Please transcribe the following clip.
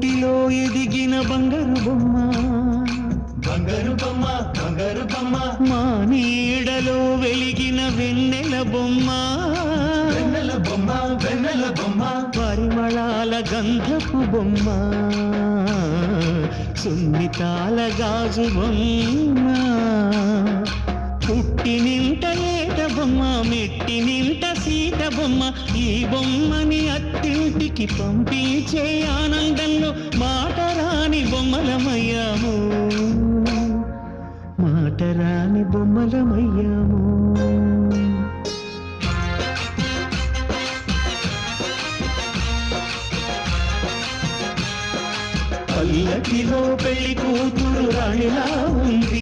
గూటిలో ఎదిగిన బంగారు బొమ్మ బంగారు బొమ్మ బంగారు బొమ్మ మా నీడలో వెలిగిన వెన్నెల బొమ్మ వెన్నెల బొమ్మ వెన్నెల బొమ్మ పరిమళాల గంధపు బొమ్మ సున్నితాల గాజు బొమ్మ పుట్టి నింట ఏట బొమ్మ మెట్టి నింట సీత బొమ్మ ఈ బొమ్మని అత్తింటికి పంపించే ఆనందంలో మాటరాని బొమ్మలమయ్యాము మాటరాని బొమ్మలమయ్యాము పల్లకిలో పెళ్లి కూతురు రాణిలా ఉంది